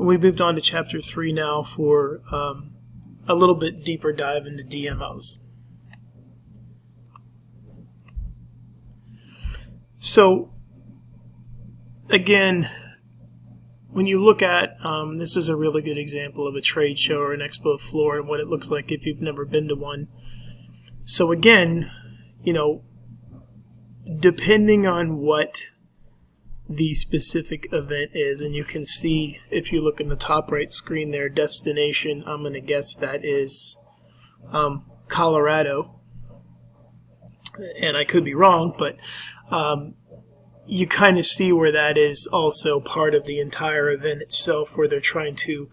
we moved on to Chapter 3 now for a little bit deeper dive into DMOs. So, again, when you look at, this is a really good example of a trade show or an expo floor and what it looks like if you've never been to one. So again, depending on what the specific event is, and you can see if you look in the top right screen there, destination, I'm going to guess that is Colorado, and I could be wrong, but you kind of see where that is also part of the entire event itself, where they're trying to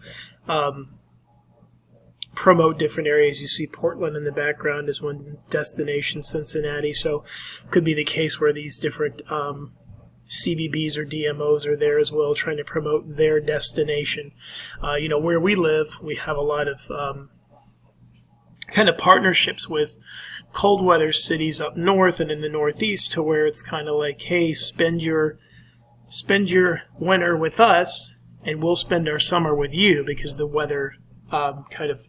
promote different areas. You see Portland in the background as one destination, Cincinnati, so could be the case where these different CVBs or DMOs are there as well, trying to promote their destination. Where we live, we have a lot of kind of partnerships with cold weather cities up north and in the Northeast, to where it's kind of like, hey, spend your winter with us and we'll spend our summer with you, because the weather kind of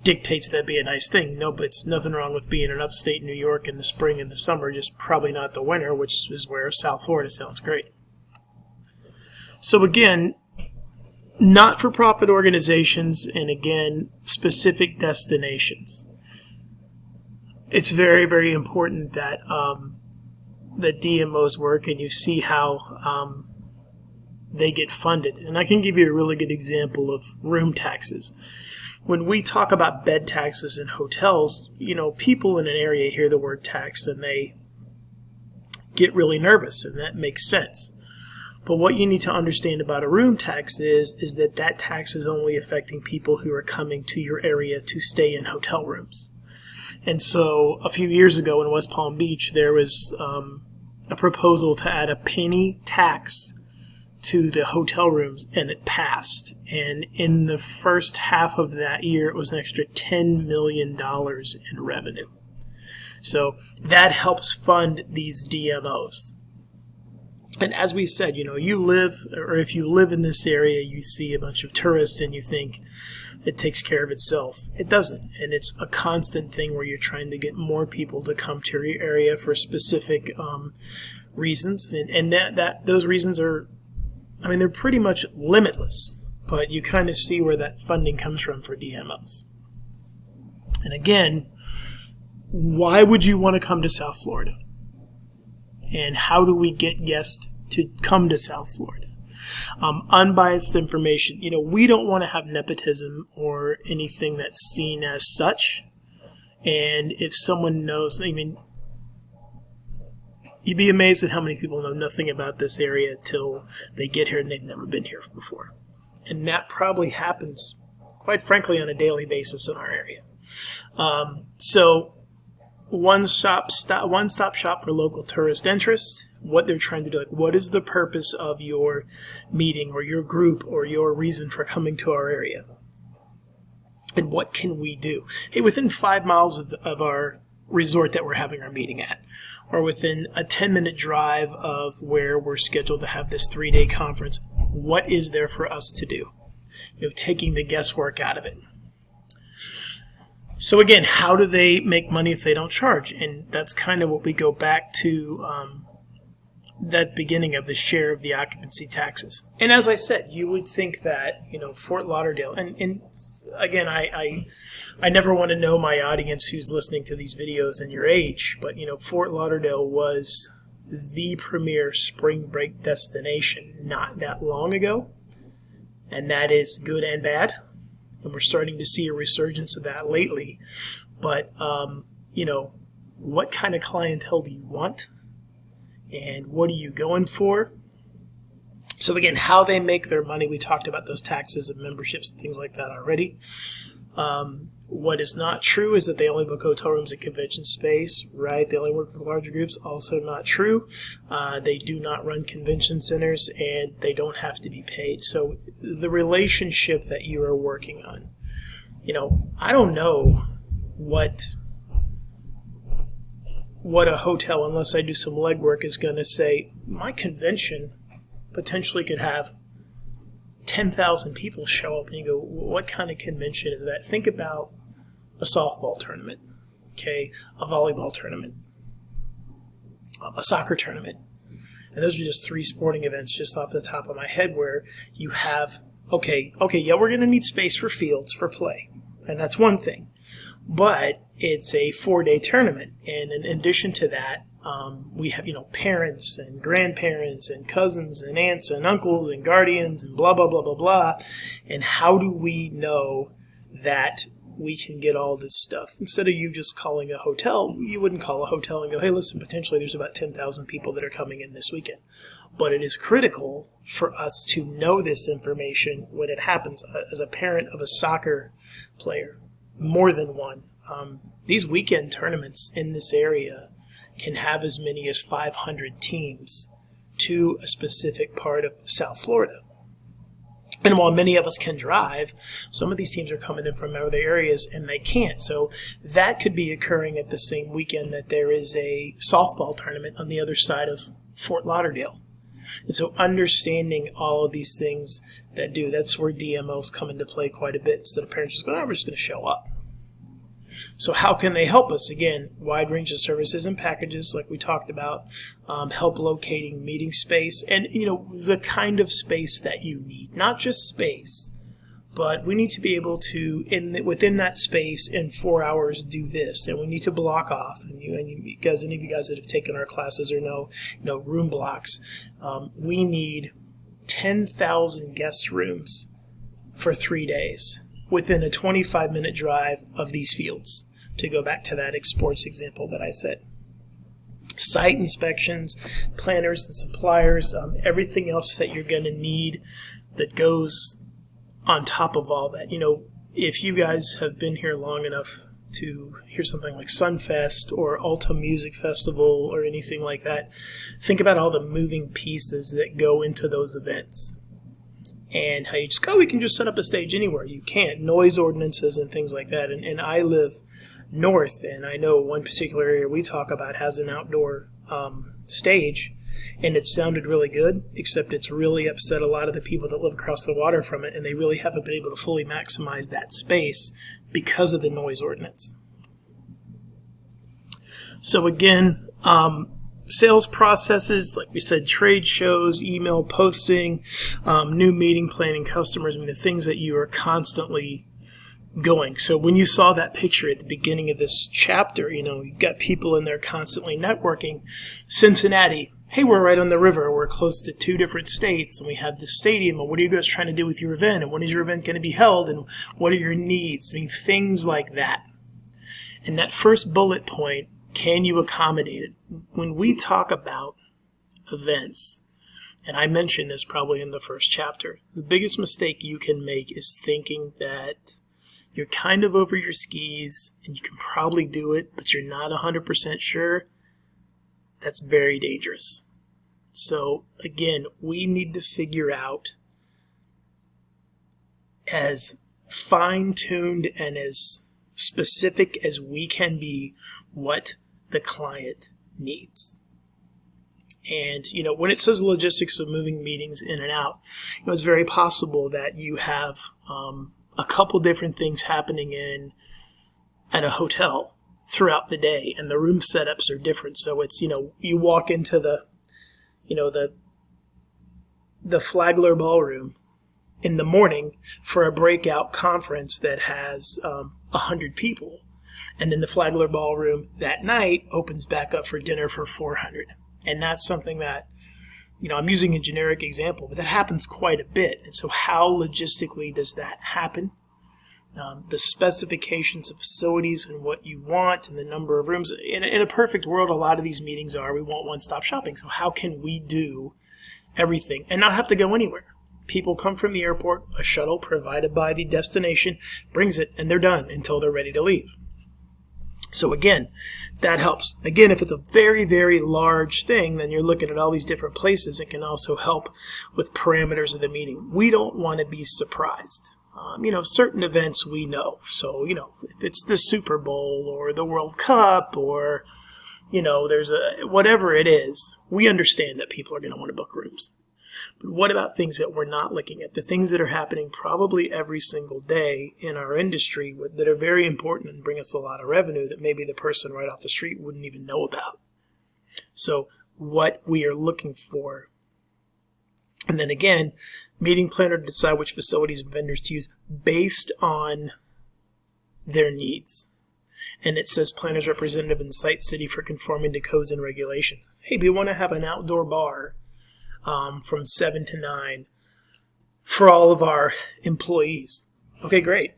dictates that be a nice thing. No, but it's nothing wrong with being in upstate New York in the spring and the summer, just probably not the winter, which is where South Florida sounds great. So again, not-for-profit organizations, and again, specific destinations. It's very, very important that that DMOs work, and you see how they get funded. And I can give you a really good example of room taxes. When we talk about bed taxes in hotels, people in an area hear the word tax and they get really nervous, and that makes sense. But what you need to understand about a room tax is that tax is only affecting people who are coming to your area to stay in hotel rooms. And so a few years ago in West Palm Beach, there was a proposal to add a penny tax to the hotel rooms, and it passed. And in the first half of that year, it was an extra $10 million in revenue. So that helps fund these DMOs. And as we said, you live, or if you live in this area, you see a bunch of tourists and you think it takes care of itself. It doesn't. And it's a constant thing where you're trying to get more people to come to your area for specific reasons. And that those reasons are, they're pretty much limitless. But you kind of see where that funding comes from for DMOs. And again, why would you want to come to South Florida? And how do we get guests to come to South Florida? Unbiased information. We don't want to have nepotism or anything that's seen as such. And if someone knows, you'd be amazed at how many people know nothing about this area till they get here and they've never been here before. And that probably happens, quite frankly, on a daily basis in our area. So one-stop shop for local tourist interest, what they're trying to do. Like, what is the purpose of your meeting or your group or your reason for coming to our area? And what can we do? Hey, within 5 miles of our resort that we're having our meeting at, or within a 10-minute drive of where we're scheduled to have this 3-day conference, what is there for us to do? Taking the guesswork out of it. So again, how do they make money if they don't charge? And that's kind of what we go back to that beginning of the share of the occupancy taxes. And as I said, you would think that, Fort Lauderdale, and again, I never want to know my audience who's listening to these videos and your age, but, Fort Lauderdale was the premier spring break destination not that long ago, and that is good and bad. And we're starting to see a resurgence of that lately. But, what kind of clientele do you want? And what are you going for? So again, how they make their money, we talked about those taxes and memberships and things like that already. What is not true is that they only book hotel rooms at convention space, right? They only work with larger groups, also not true. They do not run convention centers, and they don't have to be paid. So the relationship that you are working on, I don't know what a hotel, unless I do some legwork, is going to say, my convention potentially could have 10,000 people show up and you go, what kind of convention is that? Think about a softball tournament, okay, a volleyball tournament, a soccer tournament. And those are just 3 sporting events just off the top of my head where you have, okay, yeah, we're going to need space for fields for play. And that's one thing. But it's a 4-day tournament. And in addition to that, we have, parents and grandparents and cousins and aunts and uncles and guardians and blah, blah, blah, blah, blah. And how do we know that we can get all this stuff? Instead of you just calling a hotel, you wouldn't call a hotel and go, hey, listen, potentially there's about 10,000 people that are coming in this weekend. But it is critical for us to know this information when it happens. As a parent of a soccer player, more than one, these weekend tournaments in this area can have as many as 500 teams to a specific part of South Florida. And while many of us can drive, some of these teams are coming in from other areas and they can't. So that could be occurring at the same weekend that there is a softball tournament on the other side of Fort Lauderdale. And so understanding all of these things that's where DMOs come into play quite a bit. So the parents just go, we're just going to show up. So how can they help us? Again, wide range of services and packages like we talked about, help locating meeting space and, the kind of space that you need. Not just space, but we need to be able to, within that space in 4 hours, do this. And we need to block off. And you guys, any of you guys that have taken our classes or know room blocks, we need 10,000 guest rooms for 3 days. Within a 25-minute drive of these fields, to go back to that sports example that I said. Site inspections, planners and suppliers, everything else that you're going to need that goes on top of all that. If you guys have been here long enough to hear something like Sunfest or Alta Music Festival or anything like that, think about all the moving pieces that go into those events. And how you just go, we can just set up a stage anywhere. You can't. Noise ordinances and things like that. And I live north, and I know one particular area we talk about has an outdoor stage, and it sounded really good, except it's really upset a lot of the people that live across the water from it, and they really haven't been able to fully maximize that space because of the noise ordinance. So again, sales processes, like we said, trade shows, email posting, new meeting planning, customers, the things that you are constantly going. So when you saw that picture at the beginning of this chapter, you've got people in there constantly networking. Cincinnati, hey, we're right on the river. We're close to 2 different states, and we have this stadium. And what are you guys trying to do with your event? And when is your event going to be held? And what are your needs? Things like that. And that first bullet point, can you accommodate it? When we talk about events, and I mentioned this probably in the first chapter, the biggest mistake you can make is thinking that you're kind of over your skis and you can probably do it, but you're not 100% sure. That's very dangerous. So again, we need to figure out as fine-tuned and as specific as we can be what the client needs. And, when it says logistics of moving meetings in and out, it's very possible that you have a couple different things happening at a hotel throughout the day, and the room setups are different. So it's, you walk into the Flagler Ballroom in the morning for a breakout conference that has 100 people. And then the Flagler Ballroom that night opens back up for dinner for 400. And that's something that, I'm using a generic example, but that happens quite a bit. And so how logistically does that happen? The specifications of facilities and what you want and the number of rooms. In a perfect world, a lot of these meetings we want one-stop shopping. So how can we do everything and not have to go anywhere? People come from the airport, a shuttle provided by the destination brings it, and they're done until they're ready to leave. So again, that helps. Again, if it's a very, very large thing, then you're looking at all these different places. It can also help with parameters of the meeting. We don't want to be surprised. Certain events we know. So, if it's the Super Bowl or the World Cup or, there's whatever it is, we understand that people are going to want to book rooms. But what about things that we're not looking at? The things that are happening probably every single day in our industry that are very important and bring us a lot of revenue that maybe the person right off the street wouldn't even know about. So what we are looking for. And then again, meeting planner to decide which facilities and vendors to use based on their needs. And it says planner's representative in site city for conforming to codes and regulations. Hey, we want to have an outdoor bar from 7 to 9 for all of our employees. Okay, great.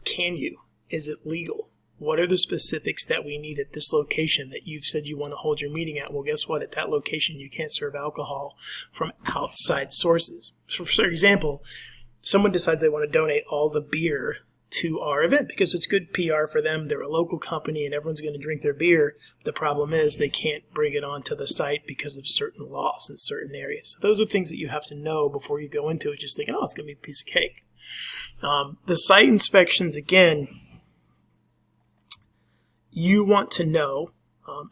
Can you? Is it legal? What are the specifics that we need at this location that you've said you want to hold your meeting at? Well, guess what? At that location, you can't serve alcohol from outside sources. So, for example, someone decides they want to donate all the beer to our event because it's good PR for them. They're a local company and everyone's going to drink their beer. The problem is they can't bring it onto the site because of certain laws in certain areas. So those are things that you have to know before you go into it, just thinking, oh, it's going to be a piece of cake. The site inspections, again, you want to know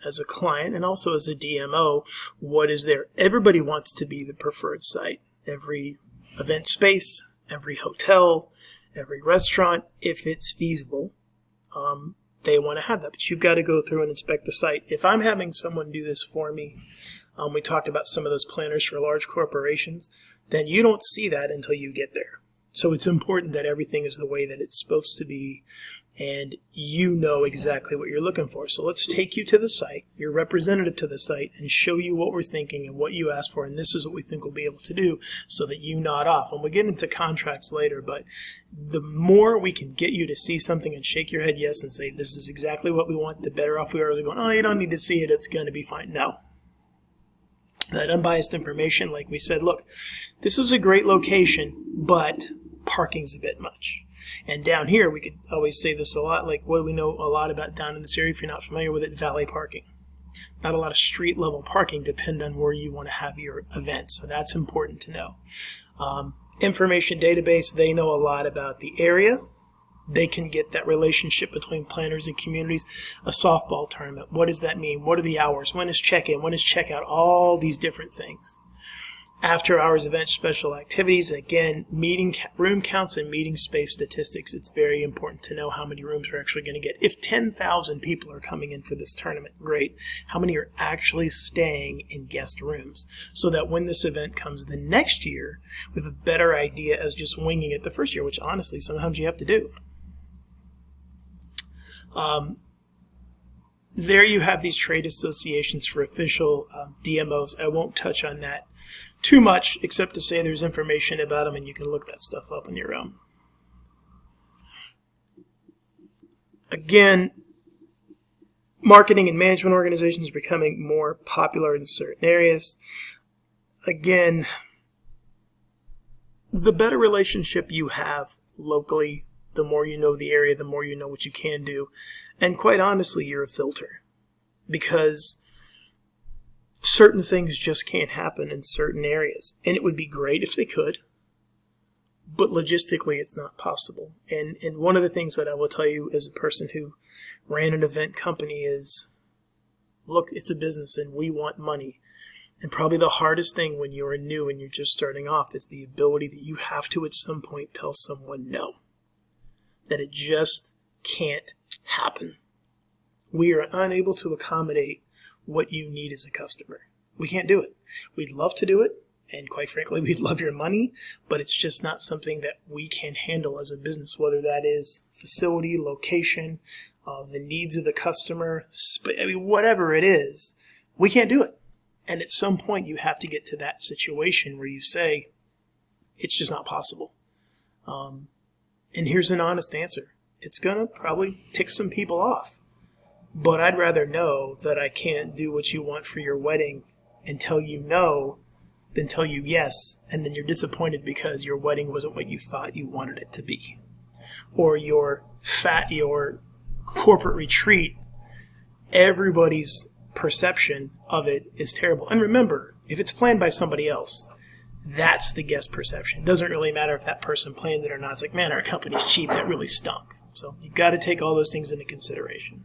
as a client and also as a DMO what is there. Everybody wants to be the preferred site. Every event space, every hotel, every restaurant, if it's feasible, they want to have that. But you've got to go through and inspect the site. If I'm having someone do this for me, we talked about some of those planners for large corporations, then you don't see that until you get there. So it's important that everything is the way that it's supposed to be and you know exactly what you're looking for. So let's take you to the site, your representative to the site, and show you what we're thinking and what you asked for, and this is what we think we'll be able to do so that you nod off. And we'll get into contracts later, but the more we can get you to see something and shake your head yes and say, this is exactly what we want, the better off we are. Going, oh, you don't need to see it, it's going to be fine. No. That unbiased information, like we said, look, this is a great location, but parking's a bit much. And down here, we could always say this a lot, like what do we know a lot about down in this area if you're not familiar with it, valet parking. Not a lot of street level parking, depend on where you want to have your event. So that's important to know. Information database, they know a lot about the area. They can get that relationship between planners and communities. A softball tournament, what does that mean? What are the hours? When is check-in? When is check-out? All these different things. After hours events, special activities, again, room counts and meeting space statistics. It's very important to know how many rooms we're actually going to get. If 10,000 people are coming in for this tournament, great. How many are actually staying in guest rooms? So that when this event comes the next year, we have a better idea as just winging it the first year, which honestly sometimes you have to do. There you have these trade associations for official DMOs. I won't touch on that too much, except to say there's information about them and you can look that stuff up on your own. Again, marketing and management organizations are becoming more popular in certain areas. Again, the better relationship you have locally, the more you know the area, the more you know what you can do. And quite honestly, you're a filter. Because certain things just can't happen in certain areas. And it would be great if they could, but logistically it's not possible. And one of the things that I will tell you as a person who ran an event company is, look, it's a business and we want money. And probably the hardest thing when you're new and you're just starting off is the ability that you have to at some point tell someone no. That it just can't happen. We are unable to accommodate what you need as a customer. We can't do it. We'd love to do it, and quite frankly, we'd love your money, but it's just not something that we can handle as a business, whether that is facility, location, the needs of the customer, whatever it is, we can't do it. And at some point, you have to get to that situation where you say, it's just not possible. And here's an honest answer. It's going to probably tick some people off. But I'd rather know that I can't do what you want for your wedding and tell you no than tell you yes, and then you're disappointed because your wedding wasn't what you thought you wanted it to be. Or your corporate retreat, everybody's perception of it is terrible. And remember, if it's planned by somebody else, that's the guest perception. It doesn't really matter if that person planned it or not. It's like, man, our company's cheap. That really stunk. So you've got to take all those things into consideration.